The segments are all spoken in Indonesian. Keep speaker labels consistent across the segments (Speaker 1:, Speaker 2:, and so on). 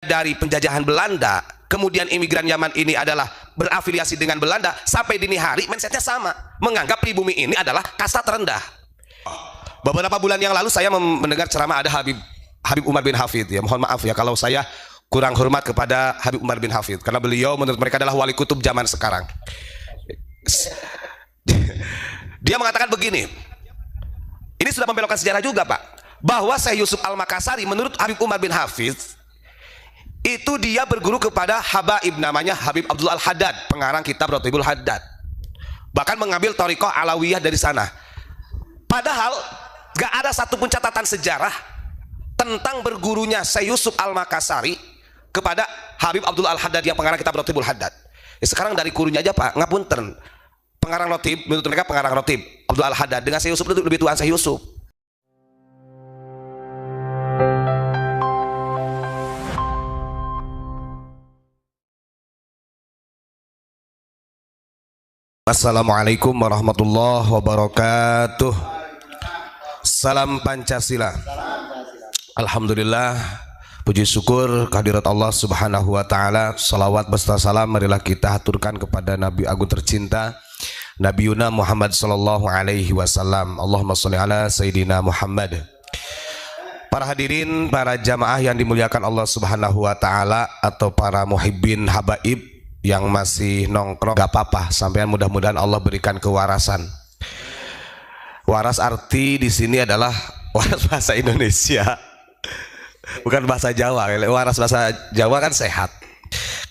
Speaker 1: dari penjajahan Belanda, kemudian imigran Yaman ini adalah berafiliasi dengan Belanda, sampai dini hari mindsetnya sama, menganggap pribumi ini adalah kasta terendah. Beberapa bulan yang lalu saya mendengar ceramah ada Habib Umar bin Hafid, ya mohon maaf ya kalau saya kurang hormat kepada Habib Umar bin Hafid, karena beliau menurut mereka adalah wali kutub zaman sekarang. Dia mengatakan begini, ini sudah membelokkan sejarah juga Pak, bahwa Syekh Yusuf Al-Makassari menurut Habib Umar bin Hafid itu dia berguru kepada Habaib, namanya Habib Abdul Al-Haddad, pengarang kitab Rotibul Haddad, bahkan mengambil Thariqah Alawiyah dari sana. Padahal gak ada satupun catatan sejarah tentang bergurunya Syekh Yusuf Al-Makassari kepada Habib Abdul Al-Haddad yang pengarang kitab Rotibul Haddad. Ya, sekarang dari gurunya aja Pak, ngapunten, pengarang Rotib, menurut mereka pengarang Rotib Abdul Al-Haddad dengan Syekh Yusuf itu lebih tua Syekh Yusuf. Assalamualaikum warahmatullahi wabarakatuh. Salam Pancasila. Alhamdulillah, puji syukur kehadirat Allah subhanahu wa ta'ala. Salawat beserta salam marilah kita haturkan kepada Nabi Agung tercinta, Nabi Yuna Muhammad sallallahu alaihi wasallam. Allahumma sholli ala Sayyidina Muhammad. Para hadirin, para jamaah yang dimuliakan Allah subhanahu wa ta'ala, atau para muhibbin habaib yang masih nongkrong, gak apa-apa, sampean mudah-mudahan Allah berikan kewarasan. Waras arti di sini adalah waras bahasa Indonesia, bukan bahasa Jawa. Waras bahasa Jawa kan sehat.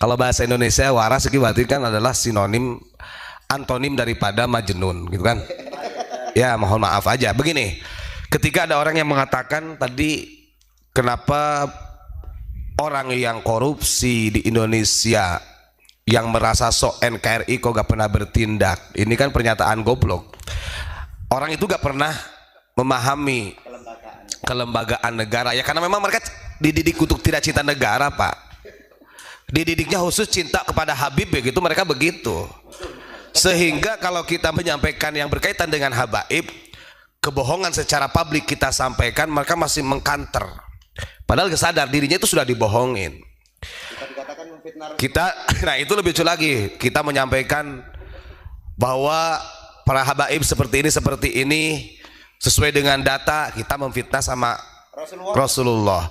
Speaker 1: Kalau bahasa Indonesia waras itu berarti kan adalah sinonim, antonim daripada majnun, gitu kan? Ya mohon maaf aja. Begini, ketika ada orang yang mengatakan tadi, kenapa orang yang korupsi di Indonesia yang merasa sok NKRI kok gak pernah bertindak? Ini kan pernyataan goblok. Orang itu gak pernah memahami kelembagaan negara, ya karena memang mereka dididik untuk tidak cinta negara Pak. Dididiknya khusus cinta kepada Habib, begitu mereka begitu. Sehingga kalau kita menyampaikan yang berkaitan dengan habaib, kebohongan secara publik kita sampaikan, mereka masih mengkanter. Padahal sadar dirinya itu sudah dibohongin. Kita, nah itu lebih lucu lagi, kita menyampaikan bahwa para habaib seperti ini sesuai dengan data, kita memfitnah sama Rasulullah.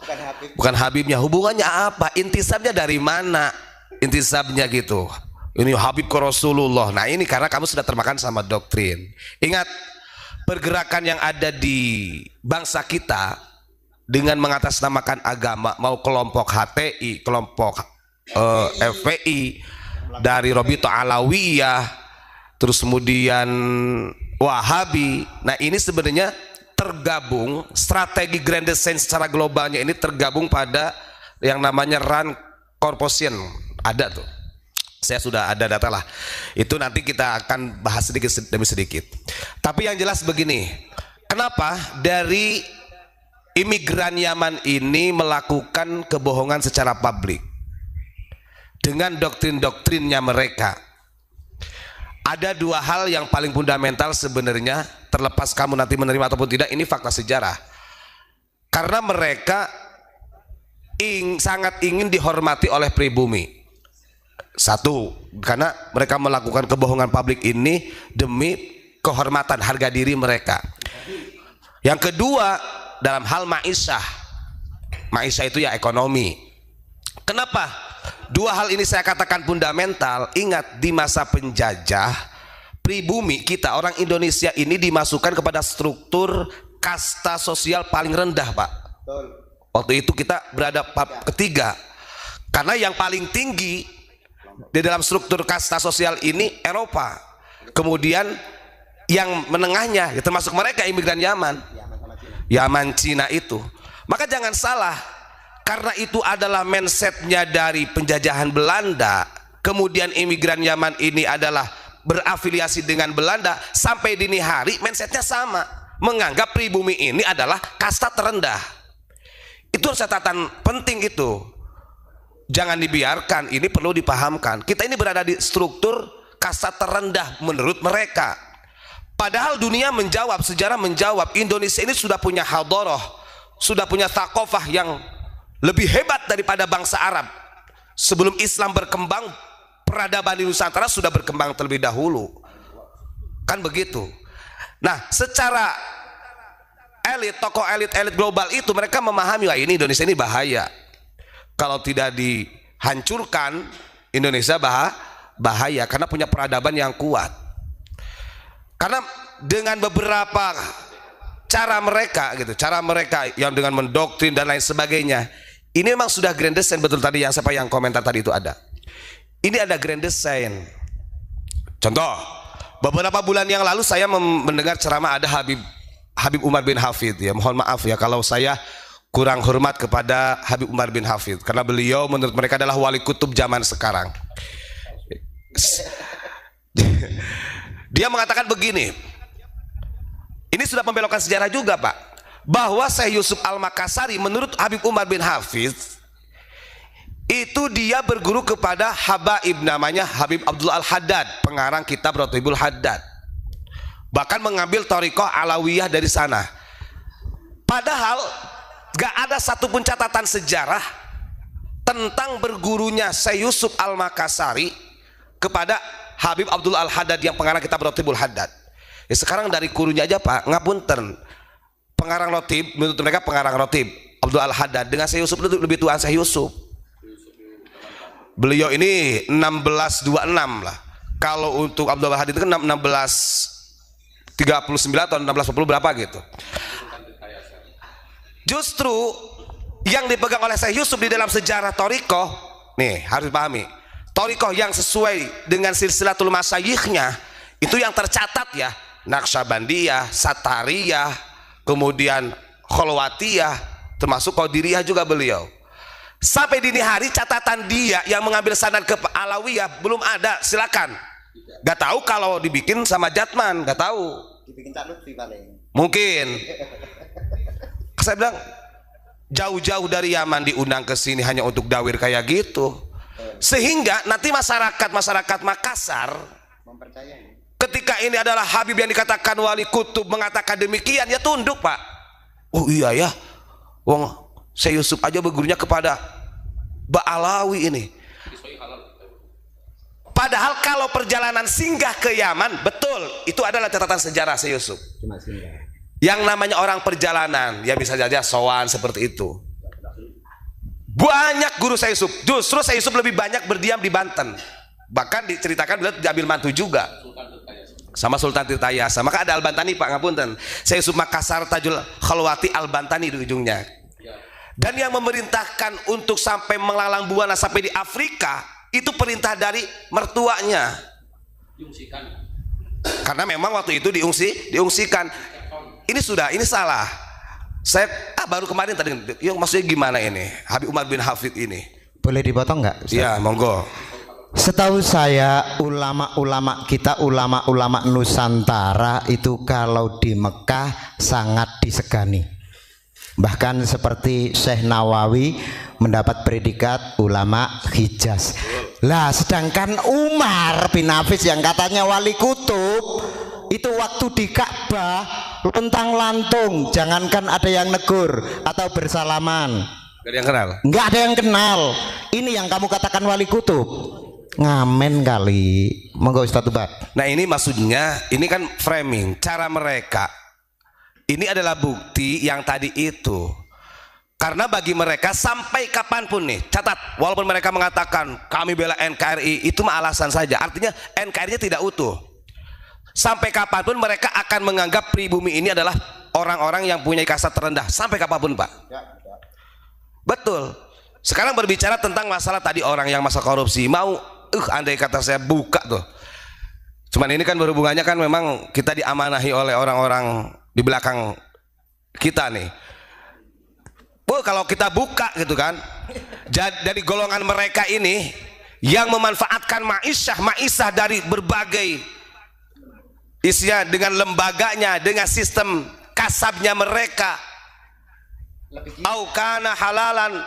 Speaker 1: Bukan Habibnya. Hubungannya apa? Intisabnya dari mana? Intisabnya gitu. Ini Habib ke Rasulullah. Nah ini karena kamu sudah termakan sama doktrin. Ingat, pergerakan yang ada di bangsa kita dengan mengatasnamakan agama, mau kelompok HTI, kelompok FPI, dari Robito Alawiyah, terus kemudian Wahabi. Nah ini sebenarnya tergabung, strategi Grand Design secara globalnya ini tergabung pada yang namanya Rand Corporation. Ada tuh, saya sudah ada data lah, itu nanti kita akan bahas sedikit demi sedikit. Tapi yang jelas begini, kenapa dari imigran Yaman ini melakukan kebohongan secara publik dengan doktrin-doktrinnya mereka? Ada dua hal yang paling fundamental sebenarnya, terlepas kamu nanti menerima ataupun tidak, ini fakta sejarah. Karena mereka sangat ingin dihormati oleh pribumi. Satu, karena mereka melakukan kebohongan publik ini demi kehormatan harga diri mereka. Yang kedua, dalam hal ma'isyah. Ma'isyah itu ya ekonomi. Kenapa? Dua hal ini saya katakan fundamental. Ingat, di masa penjajah, pribumi kita orang Indonesia ini dimasukkan kepada struktur kasta sosial paling rendah Pak. Waktu itu kita berada ketiga, karena yang paling tinggi di dalam struktur kasta sosial ini Eropa, kemudian yang menengahnya ya, termasuk mereka imigran Yaman, Cina itu. Maka jangan salah, karena itu adalah mindsetnya dari penjajahan Belanda, kemudian imigran Yaman ini adalah berafiliasi dengan Belanda, sampai dini hari mindsetnya sama, menganggap pribumi ini adalah kasta terendah. Itu catatan penting itu, jangan dibiarkan, ini perlu dipahamkan. Kita ini berada di struktur kasta terendah menurut mereka. Padahal dunia menjawab, sejarah menjawab, Indonesia ini sudah punya hadharah, sudah punya thaqafah yang lebih hebat daripada bangsa Arab. Sebelum Islam berkembang, peradaban di Nusantara sudah berkembang terlebih dahulu. Kan begitu. Nah, secara elit, tokoh elit global itu mereka memahami, wah ini Indonesia ini bahaya. Kalau tidak dihancurkan, Indonesia bahaya karena punya peradaban yang kuat. Karena dengan beberapa cara mereka gitu, cara mereka yang dengan mendoktrin dan lain sebagainya, ini memang sudah grand design. Betul tadi yang siapa yang komentar tadi itu ada. Ini ada grand design. Contoh, beberapa bulan yang lalu saya mendengar ceramah ada Habib Umar bin Hafid ya. Mohon maaf ya kalau saya kurang hormat kepada Habib Umar bin Hafid karena beliau menurut mereka adalah wali kutub zaman sekarang. Dia mengatakan begini, ini sudah pembelokan sejarah juga Pak, bahwa Syekh Yusuf Al-Makassari menurut Habib Umar bin Hafiz itu dia berguru kepada habaib namanya Habib Abdul Al-Haddad, pengarang kitab Rotibul Haddad, bahkan mengambil thariqah Alawiyah dari sana. Padahal gak ada satupun catatan sejarah tentang bergurunya Syekh Yusuf Al-Makassari kepada Habib Abdul Al-Haddad yang pengarang kitab Rotibul Haddad. Ya sekarang dari gurunya aja Pak, ngapunten, pengarang Rotib, menurut mereka pengarang Rotib Abdul Al-Haddad dengan Syekh Yusuf itu lebih tua Syekh Yusuf. Beliau ini 1626 lah. Kalau untuk Abdul Al-Haddad itu kan 1639 atau 1640 berapa gitu. Justru yang dipegang oleh Syekh Yusuf di dalam sejarah Thariqah, nih harus pahami, Thariqah yang sesuai dengan silsilatul masyayikhnya itu yang tercatat ya, Naqsyabandiyah, Satariyah, kemudian Kholwatiyah, termasuk Qadiriyah juga beliau. Sampai dini hari catatan dia yang mengambil sanad ke Alawiyah belum ada, silakan. Gak tahu kalau dibikin sama Jatman, gak tahu. Dibikin Cak Lutfi paling. Mungkin. Saya bilang jauh-jauh dari Yaman diundang ke sini hanya untuk dawir kayak gitu. Sehingga nanti masyarakat Makassar mempercayai. Ketika ini adalah Habib yang dikatakan wali kutub mengatakan demikian, ya tunduk Pak. Oh iya ya, wong Syekh Yusuf aja bergurunya kepada Ba'alawi ini. Padahal kalau perjalanan singgah ke Yaman, betul itu adalah catatan sejarah Syekh Yusuf. Yang namanya orang perjalanan, ya bisa saja sowan seperti itu. Banyak guru Syekh Yusuf, justru Syekh Yusuf lebih banyak berdiam di Banten. Bahkan diceritakan beliau diambil mantu juga sama Sultan Tirtayasa. Maka ada Al-Bantani Pak, ngapunten, Syekh Yusuf Makassar Tajul Khalwati Al-Bantani di ujungnya. Dan yang memerintahkan untuk sampai melalang buana sampai di Afrika itu perintah dari mertuanya. Diungsikan. Karena memang waktu itu diungsikan. Ini salah. Saya baru kemarin tadi, yuk maksudnya gimana ini? Habib Umar bin Hafid ini.
Speaker 2: Boleh dipotong nggak?
Speaker 1: Iya, monggo.
Speaker 2: Setahu saya ulama-ulama kita, ulama-ulama Nusantara itu kalau di Mekah sangat disegani. Bahkan seperti Syekh Nawawi mendapat predikat ulama Hijaz. Lah sedangkan Umar bin Hafiz yang katanya wali kutub itu waktu di Ka'bah lontang lantung, jangankan ada yang negur atau bersalaman.
Speaker 1: Gak ada yang kenal.
Speaker 2: Nggak ada yang kenal. Ini yang kamu katakan wali kutub. Ngamen kali. Monggo Ustaz Tuba.
Speaker 1: Nah ini maksudnya, ini kan framing cara mereka. Ini adalah bukti yang tadi itu. Karena bagi mereka sampai kapanpun nih, catat, walaupun mereka mengatakan kami bela NKRI, itu mah alasan saja. Artinya NKRI-nya tidak utuh. Sampai kapanpun mereka akan menganggap pribumi ini adalah orang-orang yang punya kasat terendah. Sampai kapanpun Pak. Betul. Sekarang berbicara tentang masalah tadi orang yang masalah korupsi. Mau, andai kata saya buka tuh. Cuman ini kan berhubungannya kan memang kita diamanahi oleh orang-orang di belakang kita nih. Kalau kita buka gitu kan, dari golongan mereka ini yang memanfaatkan ma'isyah dari berbagai isinya dengan lembaganya, dengan sistem kasabnya mereka. Au kana halalan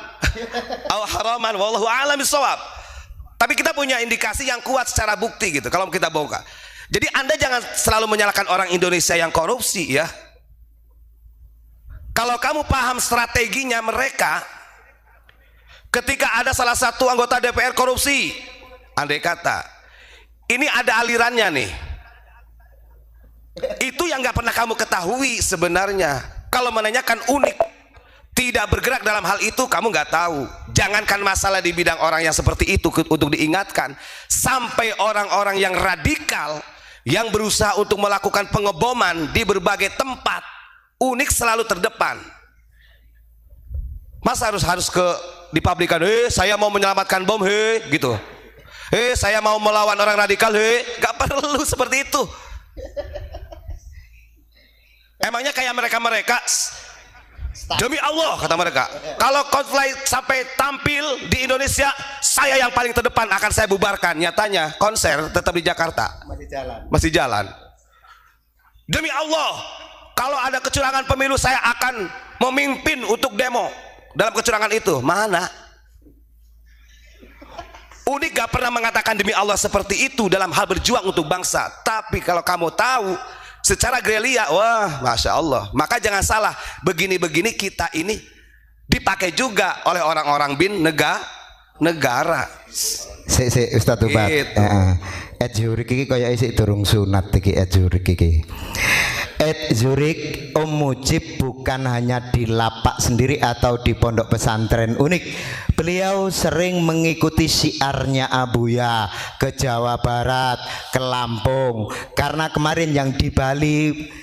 Speaker 1: au haraman wallahu a'lam bissawab. Tapi kita punya indikasi yang kuat secara bukti gitu kalau kita buka. Jadi Anda jangan selalu menyalahkan orang Indonesia yang korupsi ya. Kalau kamu paham strateginya mereka, Ketika ada salah satu anggota DPR korupsi, andai kata ini ada alirannya nih, itu yang nggak pernah kamu ketahui sebenarnya. Kalau menanyakan unik, tidak bergerak dalam hal itu, kamu nggak tahu. Jangankan masalah di bidang orang yang seperti itu untuk diingatkan, sampai orang-orang yang radikal yang berusaha untuk melakukan pengeboman di berbagai tempat, unik selalu terdepan. Masa harus ke dipublikkan, saya mau menyelamatkan bom, gitu. Saya mau melawan orang radikal, gak perlu seperti itu. Emangnya kayak mereka demi Allah kata mereka, kalau Coldplay sampai tampil di Indonesia, saya yang paling terdepan akan saya bubarkan. Nyatanya konser tetap di Jakarta, masih jalan. Demi Allah, kalau ada kecurangan pemilu, saya akan memimpin untuk demo dalam kecurangan itu. Mana? Unik gak pernah mengatakan demi Allah seperti itu dalam hal berjuang untuk bangsa. Tapi kalau kamu tahu secara gerilya, wah Masya Allah. Maka jangan salah, begini-begini kita ini dipakai juga oleh orang-orang bin negara.
Speaker 2: Ustadz Ubat, Zurik iki kaya isik durung sunat iki Zurik iki. Zurik Mujib bukan hanya di lapak sendiri atau di pondok pesantren Unik. Beliau sering mengikuti syiarnya Abuya ke Jawa Barat, ke Lampung. Karena kemarin yang di Bali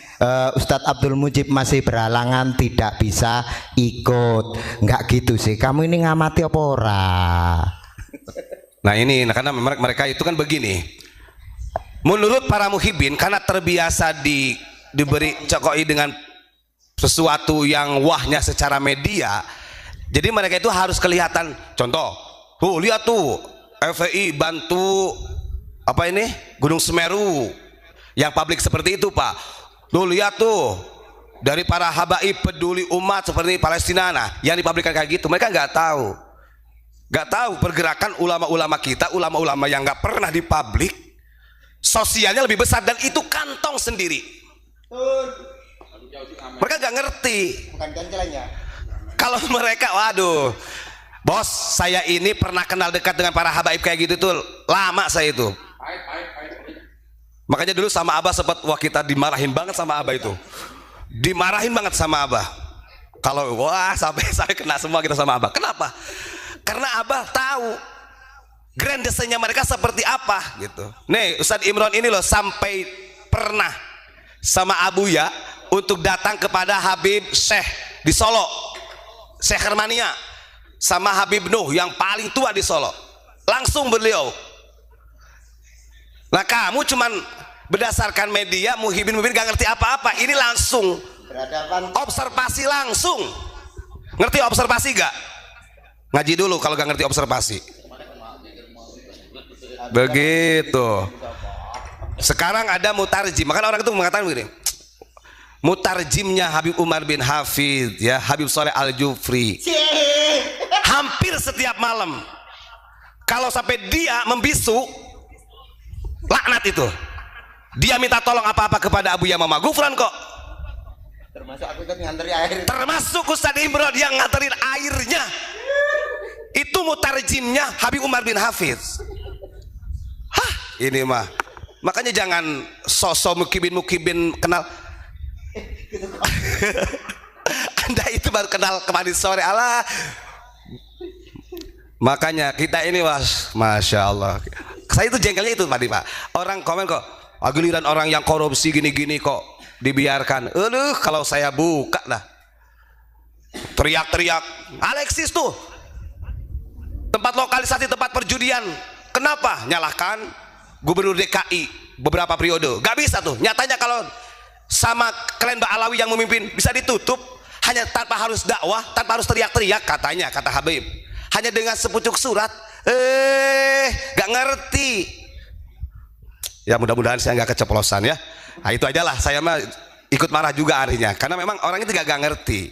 Speaker 2: Ustadz Abdul Mujib masih berhalangan, tidak bisa ikut. Enggak gitu sih, kamu ini ngamati apa ora?
Speaker 1: Nah ini, karena mereka itu kan begini. Menurut para muhibin, karena terbiasa diberi cokoi dengan sesuatu yang wahnya secara media, jadi mereka itu harus kelihatan. Contoh, lihat tuh FPI bantu apa ini Gunung Semeru, yang publik seperti itu Pak. Lihat tuh dari para habaib peduli umat seperti Palestina, nah yang dipublikkan kayak gitu. Mereka nggak tahu pergerakan ulama-ulama kita, ulama-ulama yang nggak pernah dipublik, sosialnya lebih besar, dan itu kantong sendiri. Mereka nggak ngerti. Kalau mereka, waduh, bos, saya ini pernah kenal dekat dengan para habaib kayak gitu tuh, lama saya itu. Makanya dulu sama Abah sempat, wah kita dimarahin banget sama Abah itu, dimarahin banget sama Abah. Kalau wah sampai saya kena semua kita sama Abah. Kenapa? Karena Abah tahu grandesnya mereka seperti apa gitu. Nih Ustadz Imron ini loh sampai pernah sama Abuya untuk datang kepada Habib Syekh di Solo, Syekh Hermania, sama Habib Nuh yang paling tua di Solo. Langsung beliau. Nah kamu cuman berdasarkan media, muhibin gak ngerti apa-apa. Ini langsung observasi langsung. Ngerti observasi gak? Ngaji dulu kalau gak ngerti observasi. Begitu. Sekarang ada mutarjim. Makanya orang itu mengatakan begini, mutarjimnya Habib Umar bin Hafid, ya Habib Soleh Al-Jufri, hampir setiap malam kalau sampai dia membisu, laknat itu. Dia minta tolong apa-apa kepada Abu Yamamah, gufran kok.
Speaker 2: Termasuk aku ikut nganteri air.
Speaker 1: Termasuk Ustadz Imron yang nganterin airnya. Itu mutarjimnya Habib Umar bin Hafiz. Hah, ini mah. Makanya jangan sosok mukibin kenal. Anda itu baru kenal kemarin sore, Allah. Makanya kita ini Masya Allah. Saya itu jengkelnya itu tadi Pak. Orang komen kok, giliran orang yang korupsi gini-gini kok dibiarkan. Kalau saya buka lah, teriak-teriak, Alexis tuh tempat lokalisasi tempat perjudian. Kenapa? Nyalahkan Gubernur DKI beberapa periode. Gak bisa tuh. Nyatanya kalau sama klan Mbak Alawi yang memimpin bisa ditutup hanya tanpa harus dakwah, tanpa harus teriak-teriak, katanya, kata Habib. Hanya dengan sepucuk surat. Gak ngerti. Ya mudah-mudahan saya nggak keceplosan ya. Nah itu aja lah, saya mah ikut marah juga artinya, karena memang orang itu gak ngerti.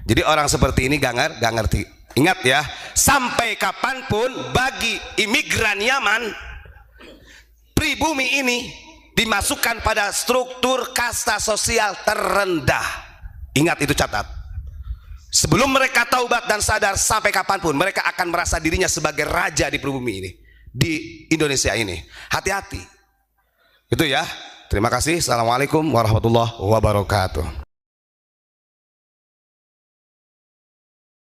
Speaker 1: Jadi orang seperti ini gak ngerti. Ingat ya, sampai kapanpun bagi imigran Yaman, pribumi ini dimasukkan pada struktur kasta sosial terendah. Ingat itu, catat. Sebelum mereka taubat dan sadar, sampai kapanpun mereka akan merasa dirinya sebagai raja di bumi ini, di Indonesia ini. Hati-hati. Itu ya. Terima kasih. Assalamualaikum warahmatullahi wabarakatuh.